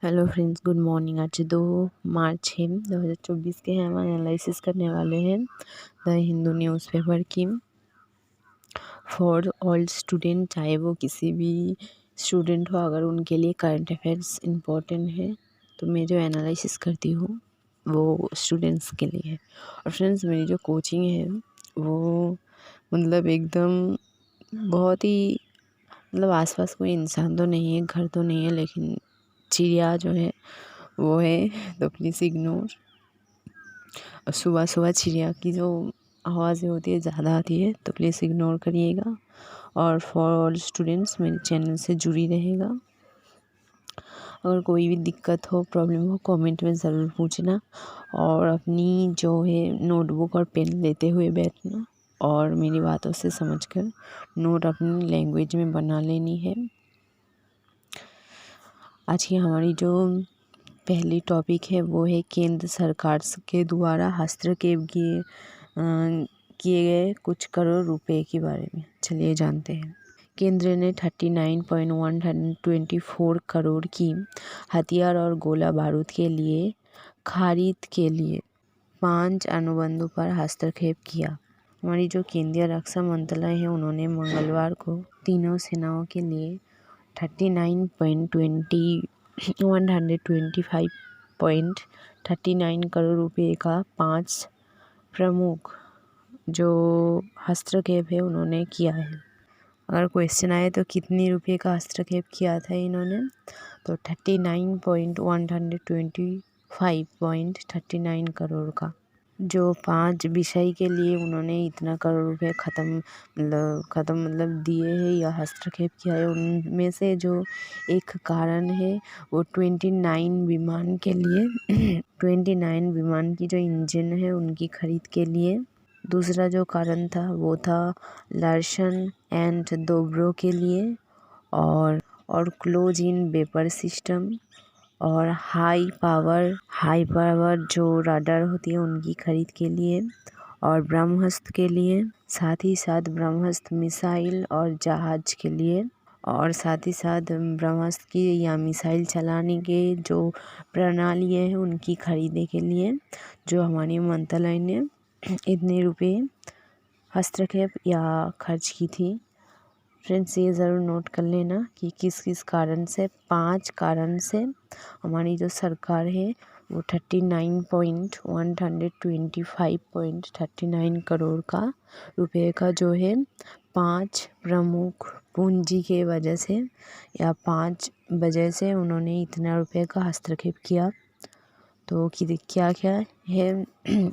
Hello friends, good morning. आज 2 मार्च है 2024 के हैं। हम एनालिसिस करने वाले हैं द हिंदू न्यूज़पेपर की फॉर ऑल स्टूडेंट। चाहे वो किसी भी स्टूडेंट हो, अगर उनके लिए करंट अफेयर्स इम्पोर्टेंट है तो मैं जो एनालिसिस करती हूँ वो स्टूडेंट्स के लिए है। और फ्रेंड्स, मेरी जो कोचिंग है वो मतलब एकदम बहुत ही आसपास कोई इंसान तो नहीं है, घर तो नहीं है, लेकिन चिड़िया जो है वो है, तो प्लीज़ इग्नोर। सुबह सुबह चिड़िया की जो आवाज़ें होती है ज़्यादा आती है, तो प्लीज़ इग्नोर करिएगा। और फॉर ऑल स्टूडेंट्स मेरे चैनल से जुड़ी रहेगा। अगर कोई भी दिक्कत हो, प्रॉब्लम हो, कमेंट में ज़रूर पूछना। और अपनी जो है नोटबुक और पेन लेते हुए बैठना और मेरी बातों से समझकर नोट अपनी लैंग्वेज में बना लेनी है। आज की हमारी जो पहली टॉपिक है वो है केंद्र सरकार के द्वारा हस्तक्षेप किए गए कुछ करोड़ रुपए के बारे में। चलिए जानते हैं। केंद्र ने 39.124 करोड़ की हथियार और गोला बारूद के लिए खरीद के लिए 5 अनुबंधों पर हस्तक्षेप किया। हमारी जो केंद्रीय रक्षा मंत्रालय है उन्होंने मंगलवार को तीनों सेनाओं के लिए 125.39 करोड़ रुपए का 5 प्रमुख जो हस्तक्षेप है उन्होंने किया है। अगर क्वेश्चन आए तो कितनी रुपए का हस्तक्षेप किया था इन्होंने, तो 39.125.39 करोड़ का। जो 5 विषय के लिए उन्होंने इतना करोड़ रुपए खत्म दिए हैं या हस्तक्षेप किया है, उनमें से जो एक कारण है वो 29 विमान के लिए 29 विमान की जो इंजन है उनकी खरीद के लिए। दूसरा जो कारण था वो था लार्सन एंड टुब्रो के लिए और क्लोज इन वेपर सिस्टम और हाई पावर जो राडार होती है उनकी खरीद के लिए और ब्रह्मोस्त्र के लिए, साथ ही साथ ब्रह्मोस्त्र मिसाइल और जहाज के लिए, और साथ ही साथ ब्रह्मोस्त्र की या मिसाइल चलाने के जो प्रणाली है उनकी खरीदने के लिए जो हमारी मंत्रालय ने इतने रुपए हस्तक्षेप या खर्च की थी। फ्रेंड्स, ये ज़रूर नोट कर लेना कि किस किस कारण से, 5 कारण से हमारी जो सरकार है वो 39.125.39 करोड़ का रुपए का जो है 5 प्रमुख पूंजी के वजह से या 5 वजह से उन्होंने इतना रुपए का हस्तक्षेप किया। तो कि क्या क्या है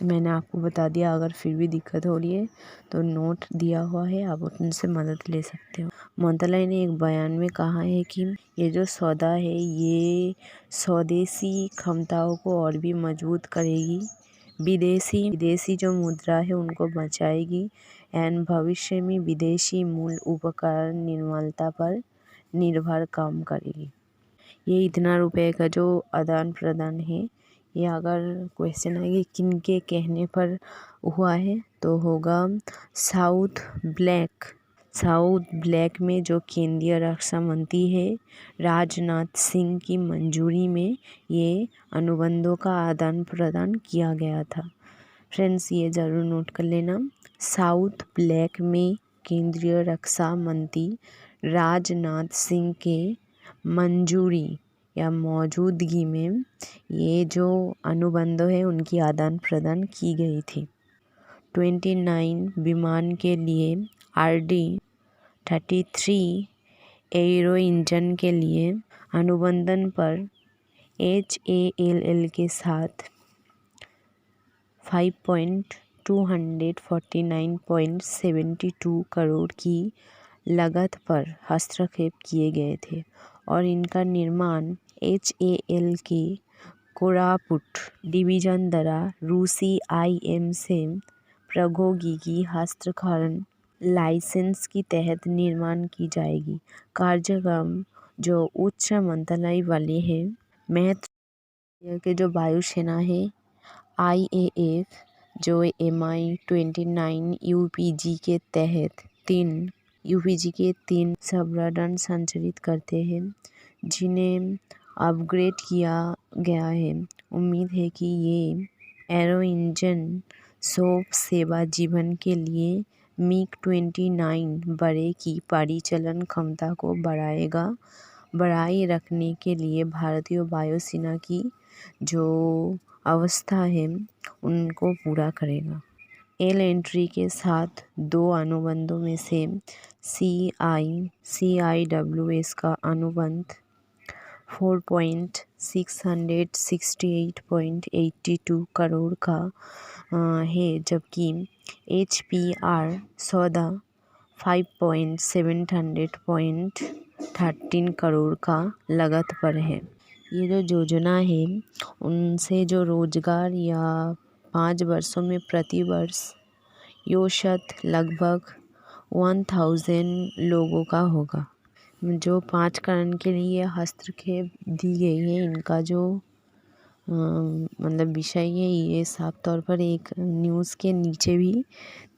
मैंने आपको बता दिया। अगर फिर भी दिक्कत हो रही है तो नोट दिया हुआ है, आप उनसे मदद ले सकते हो। मंत्रालय ने एक बयान में कहा है कि ये जो सौदा है ये स्वदेशी क्षमताओं को और भी मजबूत करेगी, विदेशी जो मुद्रा है उनको बचाएगी एंड भविष्य में विदेशी मूल उपकरण निर्माता पर निर्भर काम करेगी। ये इतना रुपए का जो आदान प्रदान है, ये अगर क्वेश्चन आएगी किनके कहने पर हुआ है तो होगा साउथ ब्लैक में जो केंद्रीय रक्षा मंत्री है राजनाथ सिंह की मंजूरी में ये अनुबंधों का आदान प्रदान किया गया था। फ्रेंड्स, ये ज़रूर नोट कर लेना। साउथ ब्लैक में केंद्रीय रक्षा मंत्री राजनाथ सिंह के मंजूरी या मौजूदगी में ये जो अनुबंध है उनकी आदान प्रदान की गई थी। 29 विमान के लिए RD-33 एरो इंजन के लिए अनुबंधन पर HALL के साथ 5.249.72 करोड़ की लागत पर हस्तक्षेप किए गए थे और इनका निर्माण HAL के कोरापुट डिवीजन द्वारा रूसी IM से प्रौद्योगिकी हस्तांतरण लाइसेंस के तहत निर्माण की जाएगी। कार्यक्रम जो उच्च मंत्रालय वाले हैं महत्व के जो वायुसेना है IAF जो Mi-29 UPG के तहत 3 सबमरीन संचालित करते हैं, जिन्हें अपग्रेड किया गया है। उम्मीद है कि ये एरो इंजन शोभ सेवा जीवन के लिए MiG-29 बड़े की परिचालन क्षमता को बढ़ाए रखने के लिए भारतीय वायुसेना की जो अवस्था है उनको पूरा करेगा। एल एंट्री के साथ 2 अनुबंधों में से CIWS का अनुबंध 4,668.82 करोड़ का है, जबकि HPR सौदा 5,700.13 करोड़ का लागत पर है। ये जो योजना है उनसे जो रोजगार या 5 वर्षों में प्रति वर्ष औसत लगभग 1000 लोगों का होगा। जो 5 कारण के लिए हस्तक्षेप दी गई है, इनका जो मतलब विषय है ये साफ तौर पर एक न्यूज़ के नीचे भी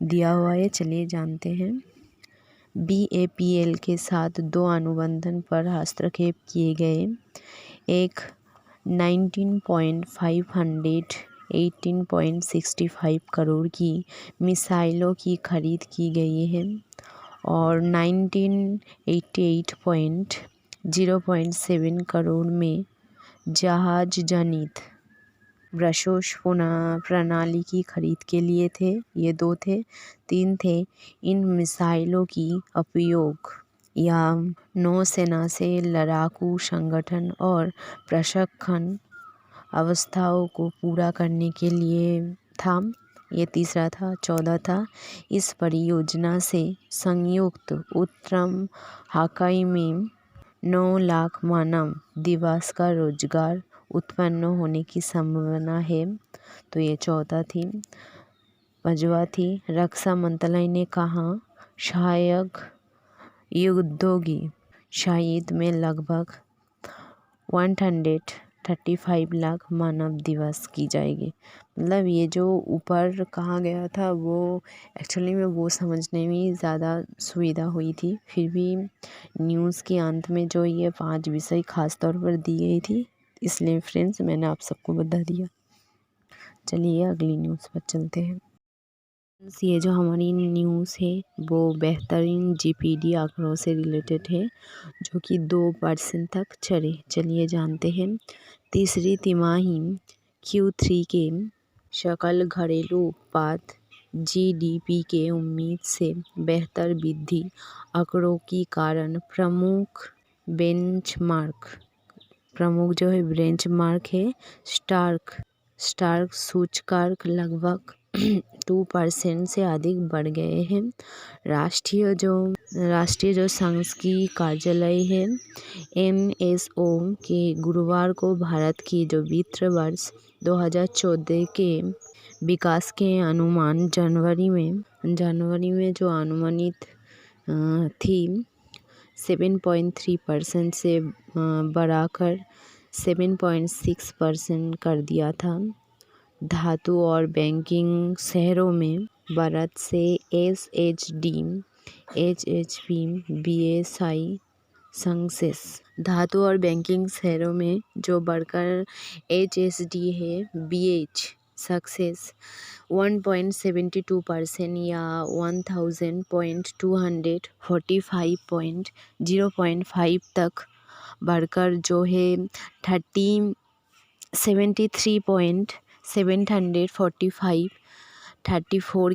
दिया हुआ है। चलिए जानते हैं। BAPL के साथ 2 अनुबंधन पर हस्तक्षेप किए गए। एक 18.65 करोड़ की मिसाइलों की खरीद की गई है और 1988.0.7 करोड़ में जहाज जनित ब्रह्मोस प्रणाली की खरीद के लिए थे। ये 2 थे। 3 थे इन मिसाइलों की उपयोग या नौसेना से लड़ाकू संगठन और प्रशिक्षण अवस्थाओं को पूरा करने के लिए था। ये तीसरा था। 14 था इस परियोजना से संयुक्त उत्तरम हाकाई में 9 लाख मानव दिवस का रोजगार उत्पन्न होने की संभावना है। तो ये 14 थी। 5वां थी रक्षा मंत्रालय ने कहा सहायक युद्धोगी शहीद में लगभग 135 लाख मानव दिवस की जाएगी। मतलब ये जो ऊपर कहा गया था वो एक्चुअली में वो समझने में ज़्यादा सुविधा हुई थी। फिर भी न्यूज़ के अंत में जो ये 5 विषय खास तौर पर दी गई थी, इसलिए फ्रेंड्स मैंने आप सबको बता दिया। चलिए अगली न्यूज़ पर चलते हैं। ये जो हमारी न्यूज़ है वो बेहतरीन GPD आंकड़ों से रिलेटेड है जो कि 2% तक चढ़े। चलिए जानते हैं। तीसरी तिमाही Q3 के सकल घरेलू उत्पाद GDP के उम्मीद से बेहतर वृद्धि आंकड़ों के कारण प्रमुख जो है बेंचमार्क है स्टार्क सूचकांक लगभग 2% से अधिक बढ़ गए हैं। राष्ट्रीय जो सांख्यिकी कार्यालय है NSO के गुरुवार को भारत की जो वित्त वर्ष 2014 के विकास के अनुमान जनवरी में जो अनुमानित थी 7.3% से बढ़ाकर 7.6% कर दिया था। धातु और बैंकिंग शहरों में बढ़त से SHD, HHP, BSI सक्सेस। धातु और बैंकिंग शहरों में जो बढ़कर HSD है BH सक्सेस 1.72% या 1000.245.0.5 तक बढ़कर जो है 34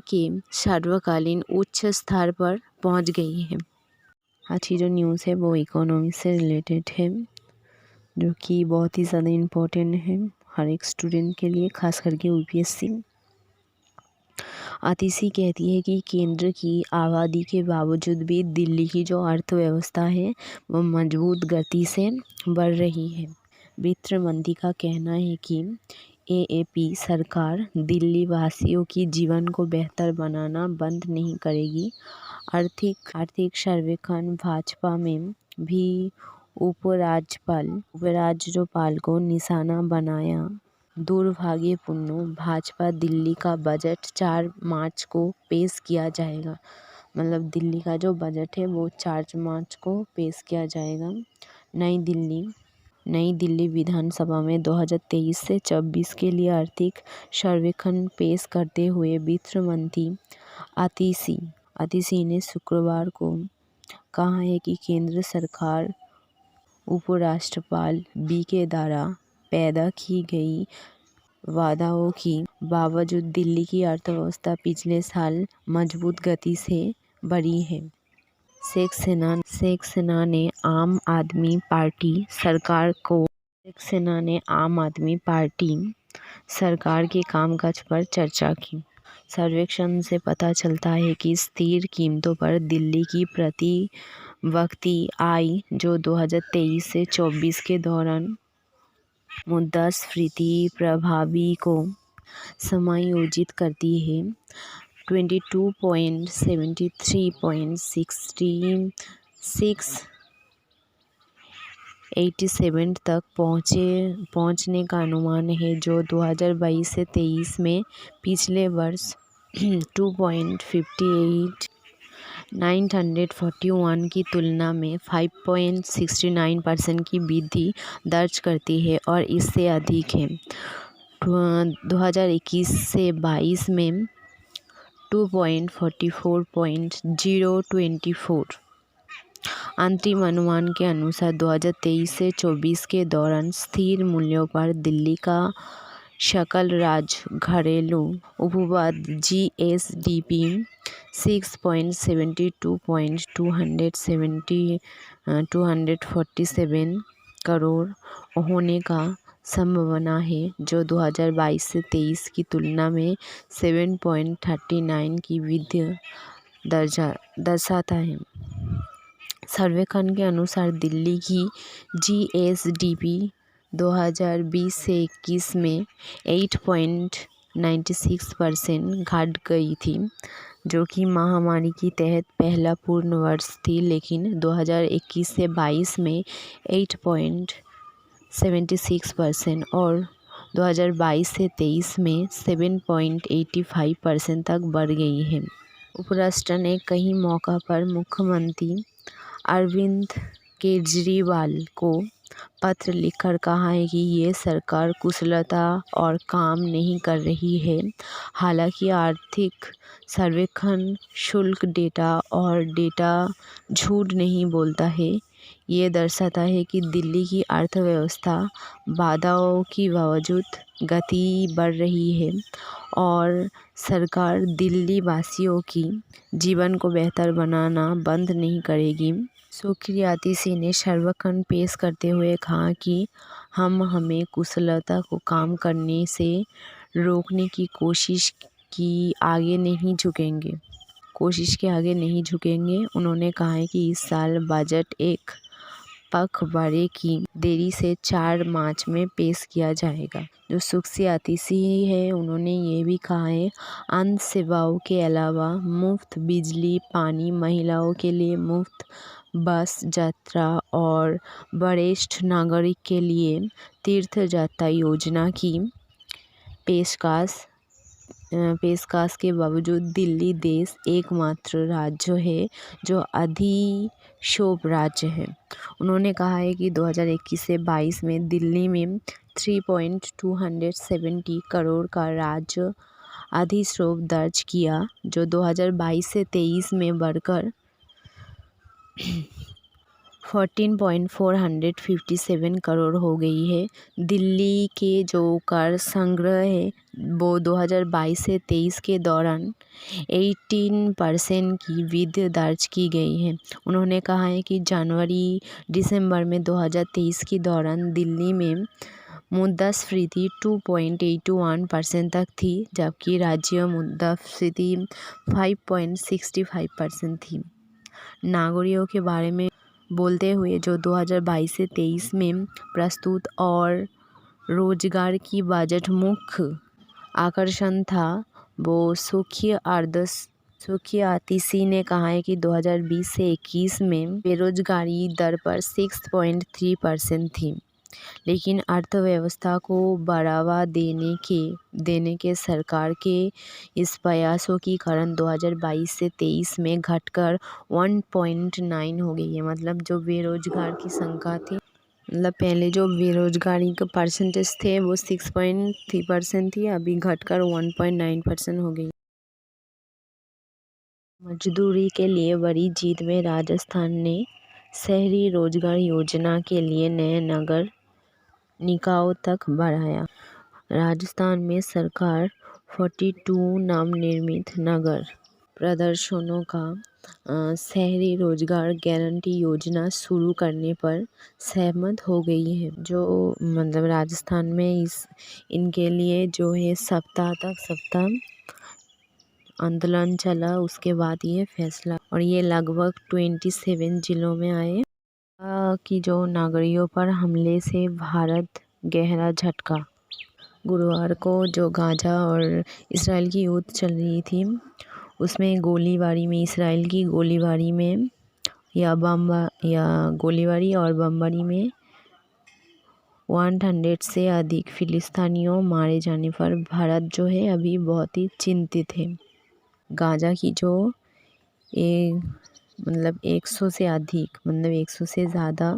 के सर्वकालीन उच्च स्तर पर पहुंच गई है। आज की जो न्यूज़ है वो इकोनॉमी से रिलेटेड है जो कि बहुत ही ज़्यादा इम्पोर्टेंट है हर एक स्टूडेंट के लिए, खास करके UPSC। आतिशी कहती है कि केंद्र की आबादी के बावजूद भी दिल्ली की जो अर्थव्यवस्था है वो मजबूत गति से बढ़ रही है। वित्त मंत्री का कहना है कि AAP सरकार दिल्ली वासियों की जीवन को बेहतर बनाना बंद नहीं करेगी। आर्थिक सर्वेक्षण भाजपा में भी उपराज्यपाल को निशाना बनाया। दुर्भाग्यपूर्ण भाजपा दिल्ली का बजट 4 मार्च को पेश किया जाएगा। मतलब दिल्ली का जो बजट है वो 4 मार्च को पेश किया जाएगा। नई दिल्ली विधानसभा में 2023 से 24 के लिए आर्थिक सर्वेक्षण पेश करते हुए वित्त मंत्री आतिशी ने शुक्रवार को कहा है कि केंद्र सरकार उपराष्ट्रपाल बी के द्वारा पैदा की गई वादाओं के बावजूद दिल्ली की अर्थव्यवस्था पिछले साल मजबूत गति से बढ़ी है। शेख सेना ने आम आदमी पार्टी सरकार के कामकाज पर चर्चा की। सर्वेक्षण से पता चलता है कि स्थिर कीमतों पर दिल्ली की प्रति व्यक्ति आय, जो 2023 से 24 के दौरान मुद्रास्फीति प्रभावी को समायोजित करती है, 22.73.687 तक पहुंचने का अनुमान है, जो 2022 से 23 में पिछले वर्ष 2.58,941 की तुलना में 5.69% की वृद्धि दर्ज करती है और इससे अधिक है। 2021 से 22 में 2.44.024। अंतरिम अनुमान के अनुसार 2023 से 24 के दौरान स्थिर मूल्यों पर दिल्ली का सकल घरेलू उपभोग GSDP 6.72.247 करोड़ होने का संभावना है, जो 2022 से 23 की तुलना में 7.39 की वृद्धि दर्शाता है। सर्वेक्षण के अनुसार दिल्ली की GSDP 2020 से 21 में 8.96% घट गई थी, जो कि महामारी के तहत पहला पूर्ण वर्ष थी, लेकिन 2021 से 22 में 8.76% और 2022 से 23 में 7.85% तक बढ़ गई है। उपराष्ट्रपति ने कई मौक़ों पर मुख्यमंत्री अरविंद केजरीवाल को पत्र लिखकर कहा है कि ये सरकार कुशलता और काम नहीं कर रही है। हालांकि आर्थिक सर्वेक्षण शुल्क डेटा झूठ नहीं बोलता है। ये दर्शाता है कि दिल्ली की अर्थव्यवस्था बाधाओं के बावजूद गति बढ़ रही है और सरकार दिल्ली वासियों की जीवन को बेहतर बनाना बंद नहीं करेगी। सुश्री आतिशी ने सर्वेक्षण पेश करते हुए कहा कि हम हमें कुशलता को काम करने से रोकने की कोशिश के आगे नहीं झुकेंगे। उन्होंने कहा है कि इस साल बजट एक पखवाड़े की देरी से 4 मार्च में पेश किया जाएगा। जो सुश्री आतिशी है, उन्होंने ये भी कहा है, अन्य सेवाओं के अलावा मुफ्त बिजली, पानी, महिलाओं के लिए मुफ्त बस यात्रा और वरिष्ठ नागरिक के लिए तीर्थ यात्रा योजना की पेशकश के बावजूद दिल्ली देश एकमात्र राज्य है जो अधिशोभ राज्य है। उन्होंने कहा है कि 2021 से 22 में दिल्ली में 3.270 करोड़ का राज्य अधिशोभ दर्ज किया, जो 2022 से 23 में बढ़कर 14.457 करोड़ हो गई है। दिल्ली के जो कर संग्रह है वो 2022 से 23 के दौरान 18% की वृद्धि दर्ज की गई है। उन्होंने कहा है कि जनवरी-दिसंबर में 2023 के दौरान दिल्ली में मुद्रास्फीति 2.81% तक थी, जबकि राज्य मुद्रास्फीति 5.65% थी। नागरिकों के बारे में बोलते हुए जो 2022 से 23 में प्रस्तुत और रोजगार की बजट मुख्य आकर्षण था, वो सुश्री आतिशी ने कहा है कि 2020 से 21 में बेरोजगारी दर पर 6.3% थी, लेकिन अर्थव्यवस्था को बढ़ावा देने के सरकार के इस प्रयासों के कारण 2022 से 23 में घटकर 1.9 हो गई है। मतलब जो बेरोजगार की संख्या थी मतलब पहले जो बेरोजगारी का परसेंटेज थे वो 6.3% थी, अभी घटकर 1.9% हो गई। मजदूरी के लिए बड़ी जीत में राजस्थान ने शहरी रोजगार योजना के लिए नए नगर निकायों तक बढ़ाया। राजस्थान में सरकार 42 नवनिर्मित नगर प्रदर्शनों का शहरी रोजगार गारंटी योजना शुरू करने पर सहमत हो गई है। जो मतलब राजस्थान में इनके लिए जो है सप्ताह आंदोलन चला, उसके बाद ये फैसला, और ये लगभग 27 जिलों में आए। कि जो नागरिकों पर हमले से भारत गहरा झटका। गुरुवार को जो गाजा और इसराइल की युद्ध चल रही थी, उसमें इसराइल की गोलीबारी में गोलीबारी और बमबारी में 100 से अधिक फिलिस्तीनियों मारे जाने पर भारत जो है अभी बहुत ही चिंतित है। गाजा की जो 100 से ज़्यादा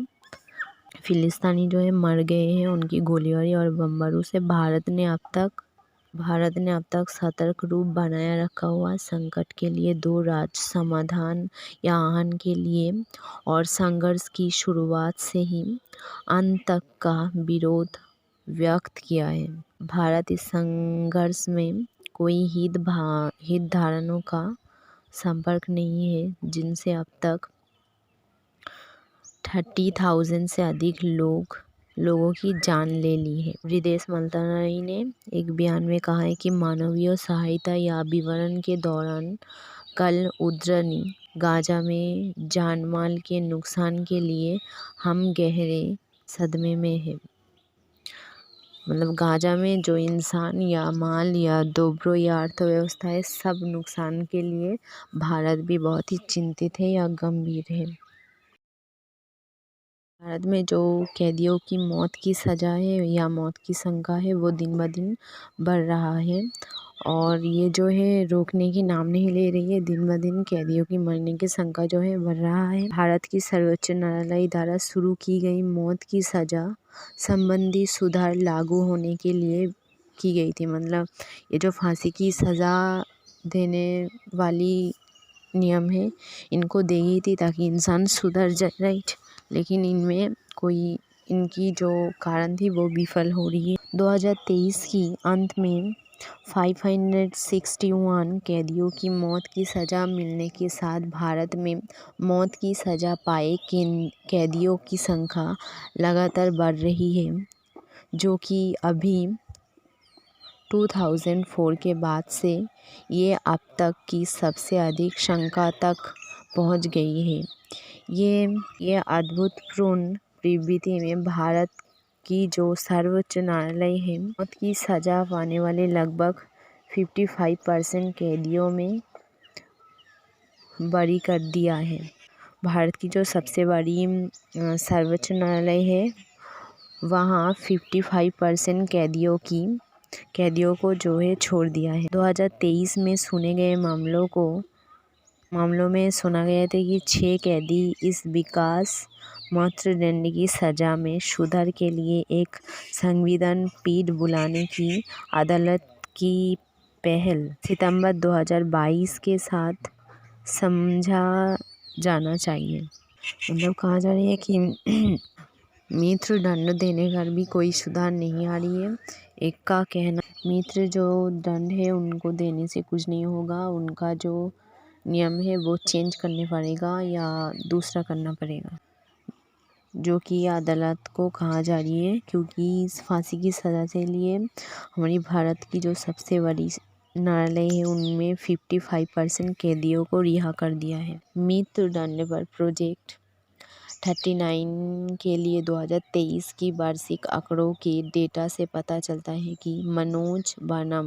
फिलिस्तीनी जो है मर गए हैं उनकी गोलीबारी और बमबारों से। भारत ने अब तक सतर्क रूप बनाए रखा हुआ संकट के लिए 2 राज्य समाधान या आहन के लिए और संघर्ष की शुरुआत से ही अंत तक का विरोध व्यक्त किया है। भारत इस संघर्ष में कोई हितधारकों का संपर्क नहीं है, जिनसे अब तक 30,000 से अधिक लोगों की जान ले ली है। विदेश मंत्रालय ने एक बयान में कहा है कि मानवीय सहायता या विवरण के दौरान कल उद्रनी गाजा में जानमाल के नुकसान के लिए हम गहरे सदमे में हैं। मतलब गाजा में जो इंसान या माल या दोब्रो या अर्थव्यवस्था है, सब नुकसान के लिए भारत भी बहुत ही चिंतित है या गंभीर है। भारत में जो कैदियों की मौत की सज़ा है या मौत की शंका है वो दिन ब दिन बढ़ रहा है, और ये जो है रोकने की नाम नहीं ले रही है। दिन ब दिन कैदियों की मरने की शंका जो है बढ़ रहा है। भारत की सर्वोच्च न्यायालय द्वारा शुरू की गई मौत की सज़ा संबंधी सुधार लागू होने के लिए की गई थी। मतलब ये जो फांसी की सज़ा देने वाली नियम है, इनको दी गई थी ताकि इंसान सुधर जाए, राइट। लेकिन इनकी जो कारण थी वो विफल हो रही है। 2023 की अंत में 561 कैदियों की मौत की सज़ा मिलने के साथ भारत में मौत की सज़ा पाए कैदियों की संख्या लगातार बढ़ रही है, जो कि अभी 2004 के बाद से ये अब तक की सबसे अधिक संख्या तक पहुंच गई है। ये अभूतपूर्व प्रवृत्ति में भारत की जो सर्वोच्च न्यायालय है, मौत की सज़ा पाने वाले लगभग 55% कैदियों में बरी कर दिया है। भारत की जो सबसे बड़ी सर्वोच्च न्यायालय है, वहाँ 55% कैदियों को जो है छोड़ दिया है। 2023 में सुने गए मामलों में सुना गया था कि 6 कैदी इस विकास मृत्युदंड की सज़ा में सुधार के लिए एक संविधान पीठ बुलाने की अदालत की पहल सितंबर 2022 के साथ समझा जाना चाहिए। मतलब कहा जा रही है कि मृत्युदंड देने पर भी कोई सुधार नहीं आ रही है। एक का कहना, मृत्यु जो दंड है उनको देने से कुछ नहीं होगा, उनका जो नियम है वो चेंज करने पड़ेगा या दूसरा करना पड़ेगा, जो कि अदालत को कहा जा रही है। क्योंकि इस फांसी की सज़ा के लिए हमारी भारत की जो सबसे बड़ी न्यायालय है, उनमें 55% कैदियों को रिहा कर दिया है। मृत्युदंड पर प्रोजेक्ट 39 के लिए 2023 की वार्षिक आंकड़ों के डेटा से पता चलता है कि मनोज वर्मा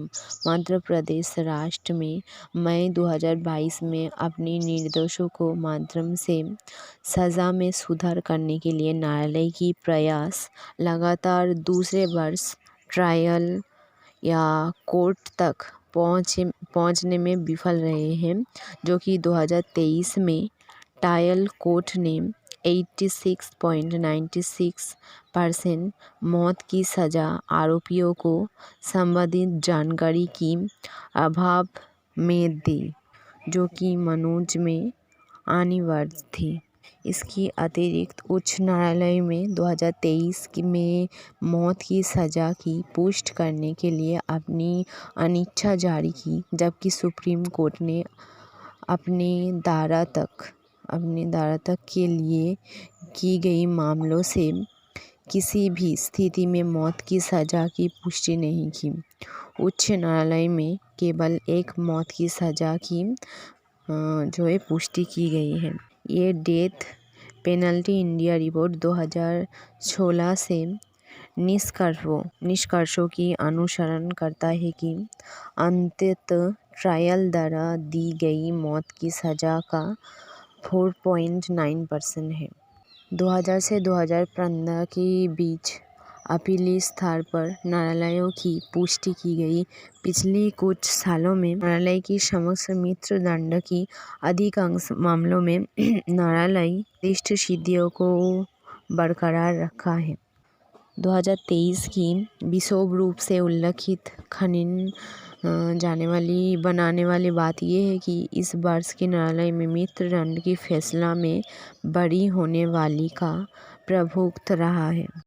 मध्य प्रदेश राष्ट्र में मई 2022 में अपनी निर्दोषों को माध्यम से सज़ा में सुधार करने के लिए न्यायालय की प्रयास लगातार दूसरे वर्ष ट्रायल या कोर्ट तक पहुंचने में विफल रहे हैं, जो कि 2023 में ट्रायल कोर्ट ने 86.96% मौत की सज़ा आरोपियों को संबंधित जानकारी की अभाव में दी, जो कि मनोज में अनिवार्य थी। इसके अतिरिक्त उच्च न्यायालय में 2023 में मौत की सज़ा की पुष्टि करने के लिए अपनी अनिच्छा जारी की, जबकि सुप्रीम कोर्ट ने अपने दायरा तक के लिए की गई मामलों से किसी भी स्थिति में मौत की सज़ा की पुष्टि नहीं की। उच्च न्यायालय में केवल एक मौत की सज़ा की पुष्टि की गई है। ये डेथ पेनल्टी इंडिया रिपोर्ट 2016 से निष्कर्षों की अनुसरण करता है कि अंततः ट्रायल द्वारा दी गई मौत की सज़ा का 4.9% है। 2000 से 2015 के बीच अपीली स्तर पर न्यायालयों की पुष्टि की गई। पिछले कुछ सालों में न्यायालय की समक्ष मृत्युदंड की अधिकांश मामलों में न्यायालय निर्दिष्ट स्थितियों को बरकरार रखा है। 2023 की विशेष रूप से उल्लेखित बनाने वाली बात यह है कि इस वर्ष के न्यायालय में मृत्युदंड के फैसला में बरी होने वाली का प्रभुत्व रहा है।